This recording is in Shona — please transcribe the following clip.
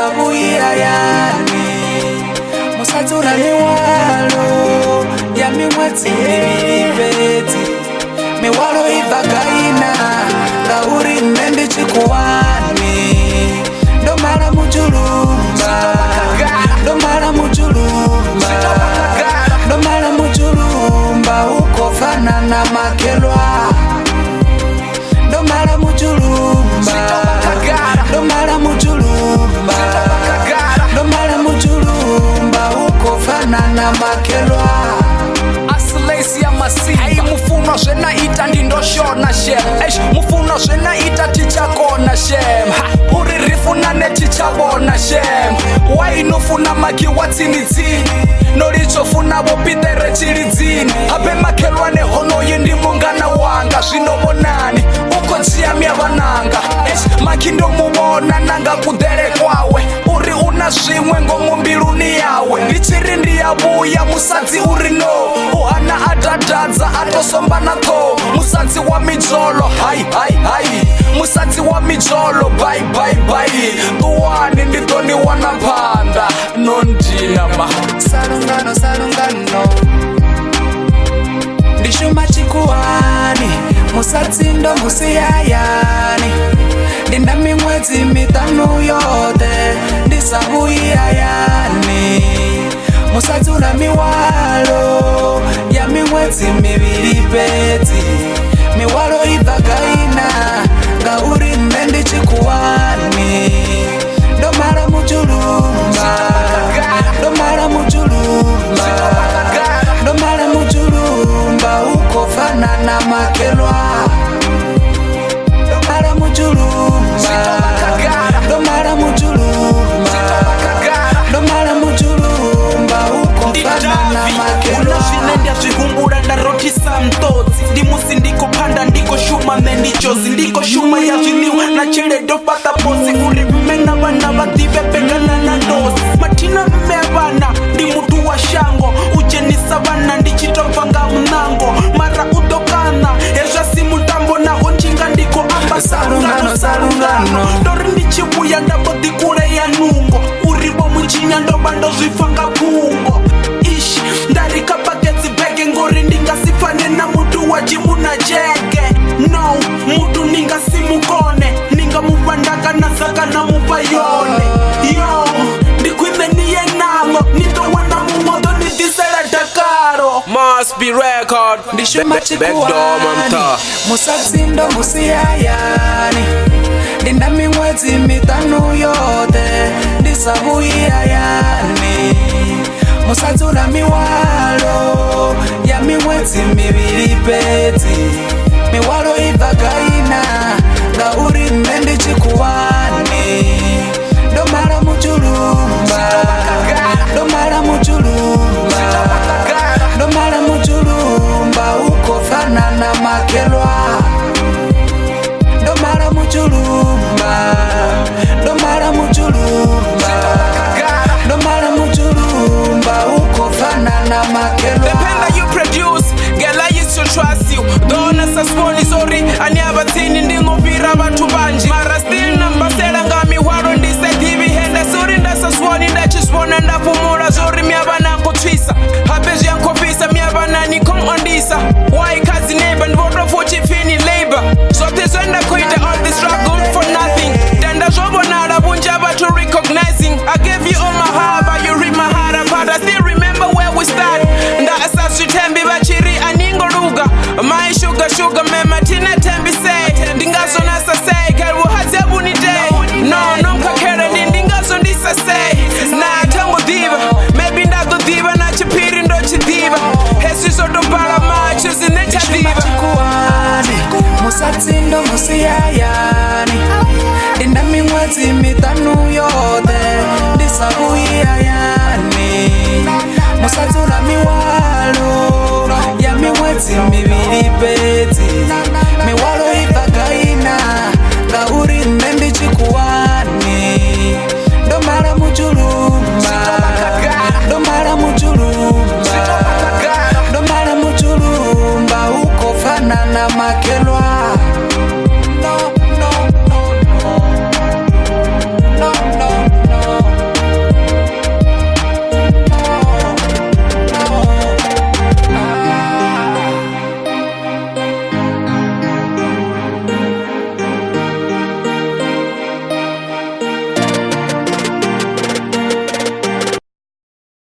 ndisabuira yani musatura miwalo ya mimwezi mibiri beti miwalo ivagaina ngauri nende chikuwani ndomara mujulumba ndomara mujulumba ndomara mujulumba ukofana na makelwa ndomara mujulumba ndomara mujulumba ndomara mujulumba ukofana na makelwa Asilesi ya masiba Ay mufuno zena ita ndindo shona shem mufuno zena ita tichakona shem Uri rifuna ne tichabona shem Wainufuna maki watsinitsini Nolichofuna bopitere chilidzini Habe makelwa ne hono yindi mungana wanga Zvinobonani uko nchiyamia vananga Maki ndo mubona nanga kudere kwawe Uri una zvimwe ngomumbiluni yawe Ndichiri ndiyabuya musadzi uri no Uhana adadadza atosomba nako Musadzi wa mijolo hai hai hai Musadzi wa mijolo bye bye bye Tuwani nditoni wana panda Nondinama Salungano salungano Ndishuma chikuwani Musadzi ndo musiyayani Ndinda mimwezi mitanu yote Ndisabuira yani musatura miwalo ya mimwezi mibiri beti miwalo ivagaina ngauri nende chikuwani ndomara mujulumba ndomara mujulumba ndomara mujulumba ukofana na makelwa ndomara mujulumba ndomara mujulumba ndomara mujulumba ukofana na makelwa unazvinenda zvihumbura ndarotisa mtodzi ndimusi ndikopanda ndikoshuma mendichozi ndikoshuma yazviliwa nachiredo pata posi uri vimena vana vadhive pegana na ndosi matina vime vana ndi mutu wa shango ujenisa vana ndichitobva nga munango mara udokana hezvasi mutambo naho njinga ndiko amba salungano ndori ndichibuya ndabodhi kure ya nungo urivo muchinya ndoba ndozvifanga kungo ishi ndarika bagedzi bhege ngori ndingasifane na mutu wachimuna jege no mutu ningasimukone ningamuvandaka nazaka namupa yone yo ndikwimeniye nalo nitowenda mumodo nidisela dakaro Must be record ndishuma chikuwani musadzi ndo musiyayani ndinda mimwezi mitanu yote ndisabuira yani musatura miwalo ya mimwezi mibiri beti miwalo ivagaina ngauri nende chikuwani ndomara mujulumba ndomara mujulumba ndomara mujulumba ukofana na makelwa ndomara mujulumba ndomara mujulumba ndomara mujulumba ukofana na makelwa The pen that you produce, girl I used to trust you Don't asaswoni sorry, aniabatini ndingovira vatu vanji Mara still nambasela ngami waro ndisetivi Henda suri ndasaswoni ndachiswona ndapumura Zori miavana kutwisa, habezi yankofisa miavana nikongondisa Why kazi neighbor, ndvoto fuchifini labor Zote zwenda kuita all this struggle for nothing Danda zobo nara bunja to recognizing I gave you all my heart but you read my heart apart I still remember where we start Ndasa sutembi bachiri aningoruga My sugar mema tina tembi say Ndingazo nasa say Girl hazabu ni day No mkakere ndingazo ndisa say Na tango diva Maybe ndago diva na chipiri ndo chidiva Hesi soto para macho zinecha diva musadzi ndo musiyayani ndinda mimwezi mitanu yote ndisabuira yani musatura miwalo ya mimwezi mibiri beti miwalo ivagaina ngauri nende chikuwani ndomara mujulumba ndomara mujulumba ndomara mujulumba ukofana na makelwa